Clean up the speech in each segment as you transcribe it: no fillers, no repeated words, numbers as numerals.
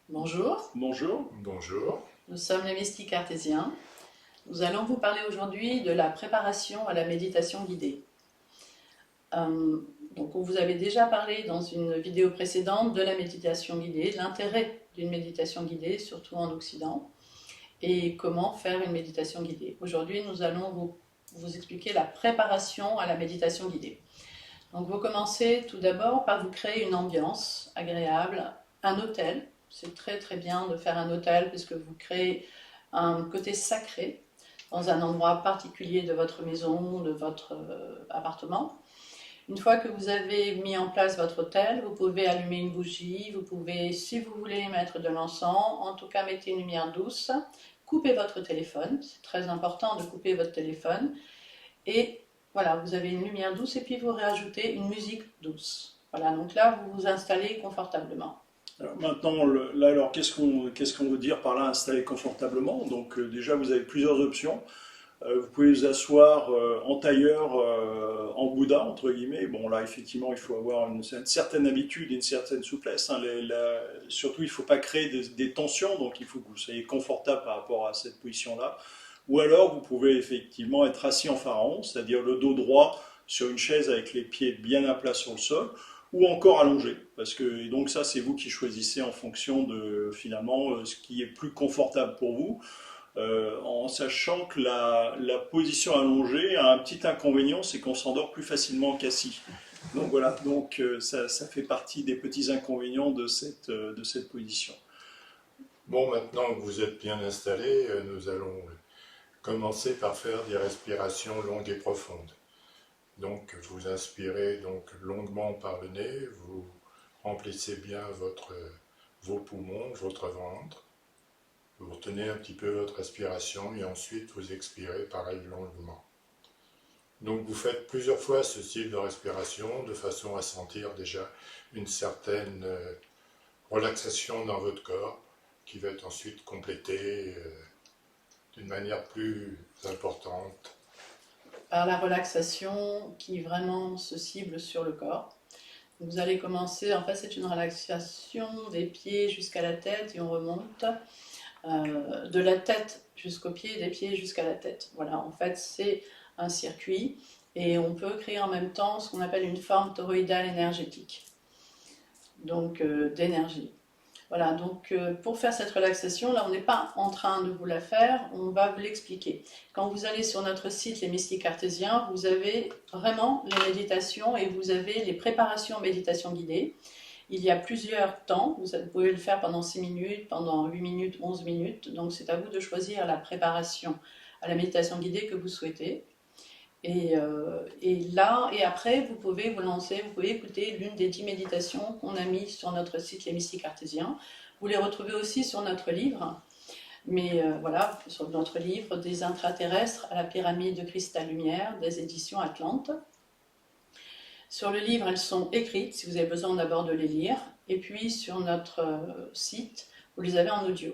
Bonjour, Bonjour. Bonjour. nous sommes les mystiques cartésiens. Nous allons vous parler aujourd'hui de la préparation à la méditation guidée. Donc on vous avait déjà parlé dans une vidéo précédente de la méditation guidée, l'intérêt d'une méditation guidée, surtout en Occident, et comment faire une méditation guidée. Aujourd'hui, nous allons vous expliquer la préparation à la méditation guidée. Donc vous commencez tout d'abord par vous créer une ambiance agréable, un hôtel. C'est très très bien de faire un hôtel puisque vous créez un côté sacré dans un endroit particulier de votre maison, de votre appartement. Une fois que vous avez mis en place votre hôtel, vous pouvez allumer une bougie, vous pouvez, si vous voulez, mettre de l'encens, en tout cas mettez une lumière douce, coupez votre téléphone, c'est très important de couper votre téléphone, et voilà, vous avez une lumière douce et puis vous rajoutez une musique douce. Voilà, donc là, vous vous installez confortablement. Alors maintenant, alors qu'est-ce qu'on veut dire par là installer confortablement? Donc déjà, vous avez plusieurs options. Vous pouvez vous asseoir en tailleur, en Bouddha, entre guillemets. Bon, là, effectivement, il faut avoir une certaine habitude et une certaine souplesse, hein. Surtout, il ne faut pas créer des tensions, donc il faut que vous soyez confortable par rapport à cette position-là. Ou alors, vous pouvez effectivement être assis en pharaon, c'est-à-dire le dos droit sur une chaise avec les pieds bien à plat sur le sol, ou encore allongé. Et donc ça, c'est vous qui choisissez en fonction de finalement ce qui est plus confortable pour vous, en sachant que la position allongée a un petit inconvénient, c'est qu'on s'endort plus facilement qu'assis. Donc voilà, ça fait partie des petits inconvénients de cette position. Bon, maintenant que vous êtes bien installé, nous allons commencer par faire des respirations longues et profondes. Donc, vous inspirez donc longuement par le nez, vous remplissez bien vos poumons, votre ventre. Vous retenez un petit peu votre respiration et ensuite vous expirez pareil longuement. Donc vous faites plusieurs fois ce style de respiration de façon à sentir déjà une certaine relaxation dans votre corps qui va être ensuite complétée d'une manière plus importante. Par la relaxation qui vraiment se cible sur le corps. Vous allez commencer, en fait, c'est une relaxation des pieds jusqu'à la tête et on remonte de la tête jusqu'aux pieds, des pieds jusqu'à la tête. Voilà, en fait, c'est un circuit et on peut créer en même temps ce qu'on appelle une forme toroïdale énergétique, donc d'énergie. Voilà, donc pour faire cette relaxation, là on n'est pas en train de vous la faire, on va vous l'expliquer. Quand vous allez sur notre site Les Mystiques Cartésiens, vous avez vraiment les méditations et vous avez les préparations méditation guidée. Il y a plusieurs temps, vous pouvez le faire pendant 6 minutes, pendant 8 minutes, 11 minutes, donc c'est à vous de choisir la préparation à la méditation guidée que vous souhaitez. Et après, vous pouvez vous lancer, vous pouvez écouter l'une des 10 méditations qu'on a mis sur notre site Les Mystiques Cartésiens. Vous les retrouvez aussi sur notre livre, mais voilà, sur notre livre des intraterrestres à la pyramide de cristal lumière des éditions Atlante. Sur le livre, elles sont écrites, si vous avez besoin d'abord de les lire, et puis sur notre site, vous les avez en audio.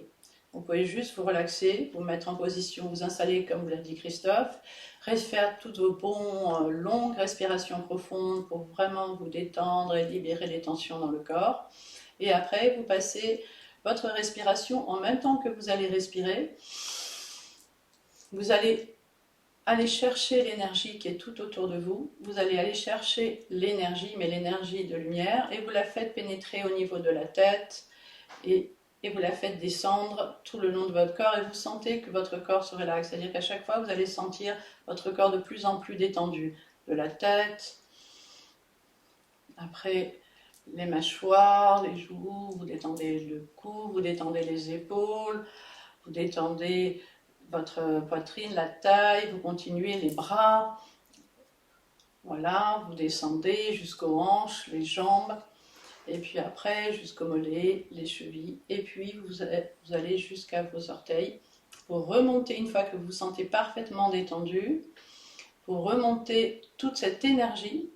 Vous pouvez juste vous relaxer, vous mettre en position, vous installer comme vous l'a dit Christophe, faire toutes vos longues respirations profondes pour vraiment vous détendre et libérer les tensions dans le corps. Et après, vous passez votre respiration en même temps que vous allez respirer. Vous allez aller chercher l'énergie qui est tout autour de vous. Vous allez aller chercher l'énergie, mais l'énergie de lumière, et vous la faites pénétrer au niveau de la tête et vous la faites descendre tout le long de votre corps et vous sentez que votre corps se relaxe. C'est-à-dire qu'à chaque fois, vous allez sentir votre corps de plus en plus détendu. De la tête, après les mâchoires, les joues, vous détendez le cou, vous détendez les épaules, vous détendez votre poitrine, la taille, vous continuez les bras. Voilà, vous descendez jusqu'aux hanches, les jambes. Et puis après, jusqu'aux mollets, les chevilles. Et puis, vous allez jusqu'à vos orteils. Pour remonter, une fois que vous vous sentez parfaitement détendu, pour remonter toute cette énergie,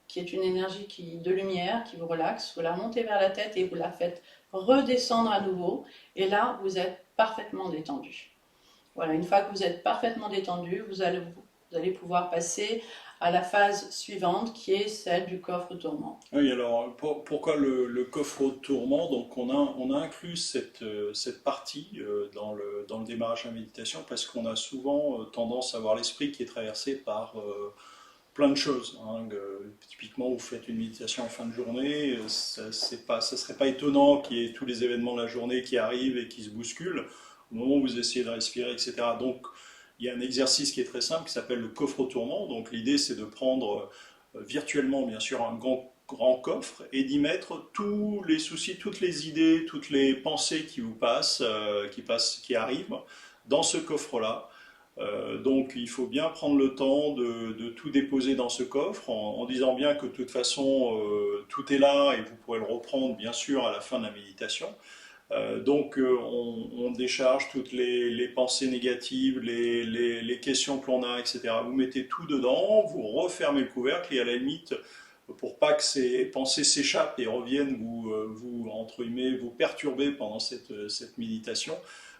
qui est une énergie de lumière, qui vous relaxe, vous la remontez vers la tête et vous la faites redescendre à nouveau. Et là, vous êtes parfaitement détendu. Voilà, une fois que vous êtes parfaitement détendu, vous allez pouvoir passer à la phase suivante qui est celle du coffre tourment. Oui, alors pourquoi le coffre tourment? Donc on a inclus cette partie dans le démarrage à la méditation parce qu'on a souvent tendance à avoir l'esprit qui est traversé par plein de choses, hein. Typiquement, vous faites une méditation en fin de journée, ça serait pas étonnant qu'il y ait tous les événements de la journée qui arrivent et qui se bousculent au moment où vous essayez de respirer, etc. Donc, il y a un exercice qui est très simple qui s'appelle le coffre tournant. Donc, l'idée, c'est de prendre virtuellement, bien sûr, un grand coffre et d'y mettre tous les soucis, toutes les idées, toutes les pensées qui vous qui arrivent dans ce coffre-là. Donc il faut bien prendre le temps de tout déposer dans ce coffre en disant bien que de toute façon tout est là et vous pourrez le reprendre bien sûr à la fin de la méditation. On décharge toutes les pensées négatives, les questions que l'on a, etc. Vous mettez tout dedans, vous refermez le couvercle et à la limite, pour pas que ces pensées s'échappent et reviennent entre guillemets, vous perturber pendant cette méditation,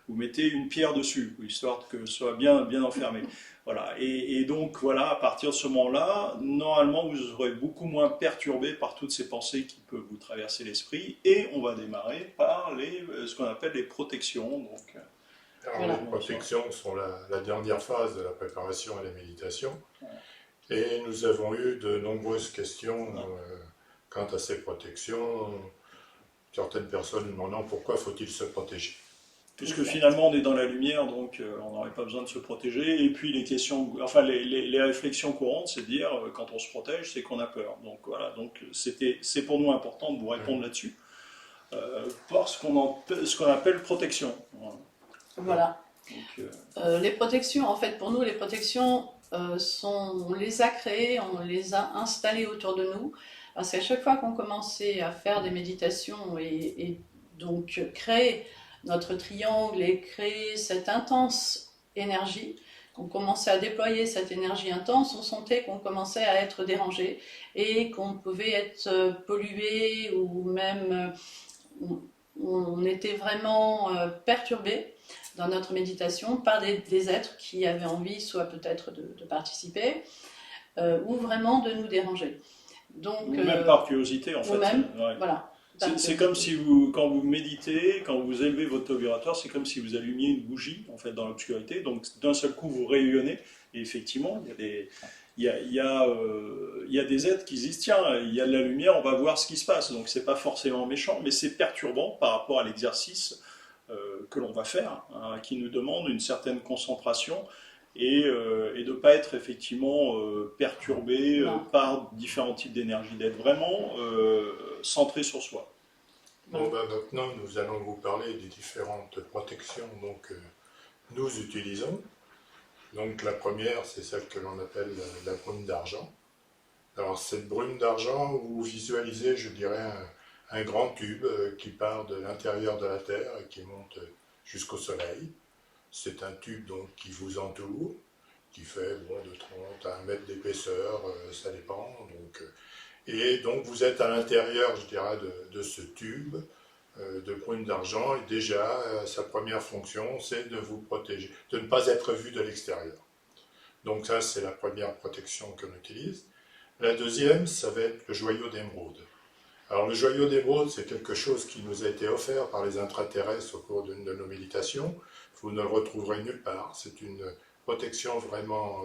vous mettez une pierre dessus, histoire que ce soit bien enfermé. Voilà. Et donc, voilà, à partir de ce moment-là, normalement, vous serez beaucoup moins perturbé par toutes ces pensées qui peuvent vous traverser l'esprit. Et on va démarrer par ce qu'on appelle les protections. Donc, alors, voilà. les protections sont la dernière phase de la préparation à la méditation. Et nous avons eu de nombreuses questions quant à ces protections. Certaines personnes demandant pourquoi faut-il se protéger. Puisque finalement on est dans la lumière, donc on n'aurait pas besoin de se protéger. Et puis les questions, enfin les réflexions courantes, c'est de dire quand on se protège, c'est qu'on a peur. Donc voilà, donc c'est pour nous important de vous répondre là-dessus, par ce qu'on appelle protection. Voilà. Donc, Les protections, en fait, pour nous, les protections on les a créées, on les a installées autour de nous, parce qu'à chaque fois qu'on commençait à faire des méditations et donc créer notre triangle et créer cette intense énergie, on commençait à déployer cette énergie intense, on sentait qu'on commençait à être dérangé et qu'on pouvait être pollué ou même on était vraiment perturbé dans notre méditation par des êtres qui avaient envie soit peut-être de participer ou vraiment de nous déranger. Donc, ou même par curiosité en fait. Ou même, ouais. voilà. C'est comme si quand vous méditez, quand vous élevez votre taux vibratoire, c'est comme si vous allumiez une bougie en fait dans l'obscurité. Donc d'un seul coup vous rayonnez. Et effectivement, il y a des êtres qui disent tiens, il y a de la lumière, on va voir ce qui se passe. Donc c'est pas forcément méchant, mais c'est perturbant par rapport à l'exercice que l'on va faire, hein, qui nous demande une certaine concentration et de ne pas être effectivement perturbé par différents types d'énergie, d'être vraiment centré sur soi. Bon, maintenant, nous allons vous parler des différentes protections que nous utilisons. Donc la première, c'est celle que l'on appelle la brume d'argent. Alors cette brume d'argent, vous visualisez, je dirais, un grand tube qui part de l'intérieur de la Terre et qui monte jusqu'au Soleil. C'est un tube donc qui vous entoure, qui fait de 30 à 1 mètre d'épaisseur, ça dépend. Et donc vous êtes à l'intérieur, je dirais, de ce tube de brume d'argent. Et déjà, sa première fonction, c'est de vous protéger, de ne pas être vu de l'extérieur. Donc ça, c'est la première protection qu'on utilise. La deuxième, ça va être le joyau d'émeraude. Alors le joyau d'émeraude, c'est quelque chose qui nous a été offert par les intraterrestres au cours de nos méditations. Vous ne le retrouverez nulle part. C'est une protection vraiment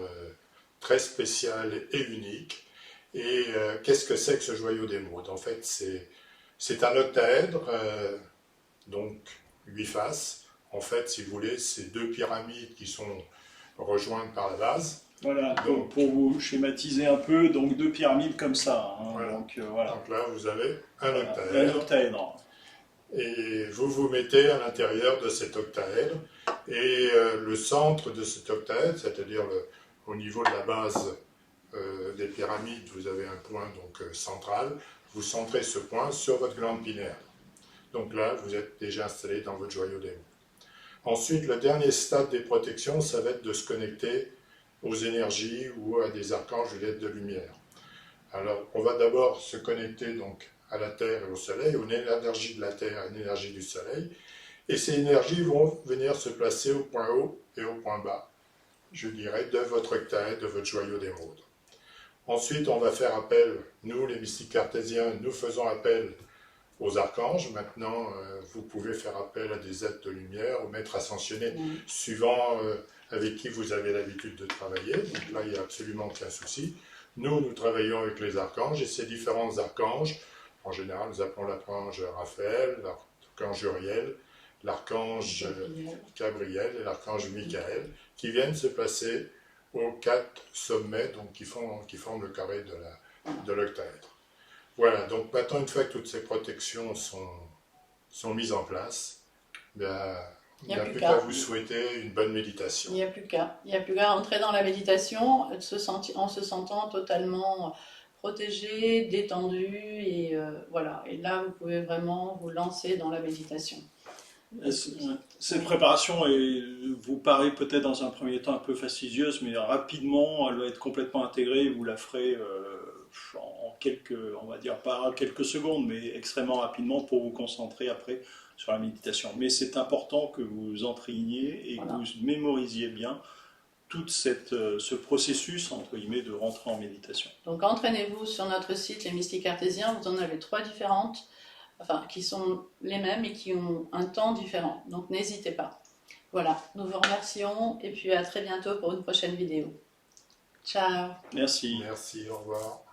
très spéciale et unique. Et qu'est-ce que c'est que ce joyau d'émeraude? En fait, c'est un octaèdre, donc 8 faces. En fait, si vous voulez, c'est 2 pyramides qui sont rejointes par la base. Voilà, donc pour vous schématiser un peu, donc 2 pyramides comme ça. Hein, voilà. Donc là, vous avez un octaèdre. Un octaèdre. Et vous vous mettez à l'intérieur de cet octaèdre. Et le centre de cet octaèdre, c'est-à-dire au niveau de la base des pyramides, vous avez un point central. Vous centrez ce point sur votre glande pinéale. Donc là, vous êtes déjà installé dans votre joyau d'émeraude. Ensuite, le dernier stade des protections, ça va être de se connecter aux énergies ou à des archanges ou lettres de lumière. Alors, on va d'abord se connecter donc à la Terre et au Soleil, aux énergies de la Terre et à l'énergie du Soleil, et ces énergies vont venir se placer au point haut et au point bas, je dirais, de votre octaèdre, de votre joyau d'émeraude. Ensuite, on va faire appel, nous les mystiques cartésiens, nous faisons appel aux archanges. Maintenant, vous pouvez faire appel à des êtres de lumière, aux maîtres ascensionnés, suivant avec qui vous avez l'habitude de travailler. Donc là, il n'y a absolument aucun souci. Nous travaillons avec les archanges, et ces différents archanges, en général, nous appelons l'archange Raphaël, l'archange Uriel, l'archange Gabriel et l'archange Michael, qui viennent se placer aux 4 sommets donc, qui forment le carré de l'octaèdre. Voilà, donc maintenant, une fois que toutes ces protections sont mises en place, il n'y a plus qu'à vous souhaiter une bonne méditation. Il n'y a plus qu'à entrer dans la méditation en se sentant totalement protégé, détendu, et voilà. Et là, vous pouvez vraiment vous lancer dans la méditation. Cette préparation vous paraît peut-être dans un premier temps un peu fastidieuse, mais rapidement, elle va être complètement intégrée. Vous la ferez en quelques, on va dire pas quelques secondes, mais extrêmement rapidement pour vous concentrer après sur la méditation. Mais c'est important que vous entraîniez et que vous mémorisiez bien tout ce processus, entre guillemets, de rentrer en méditation. Donc entraînez-vous sur notre site, les mystiques cartésiens. Vous en avez 3 différentes, qui sont les mêmes et qui ont un temps différent. Donc n'hésitez pas. Voilà, nous vous remercions et puis à très bientôt pour une prochaine vidéo. Ciao. Merci. Merci, au revoir.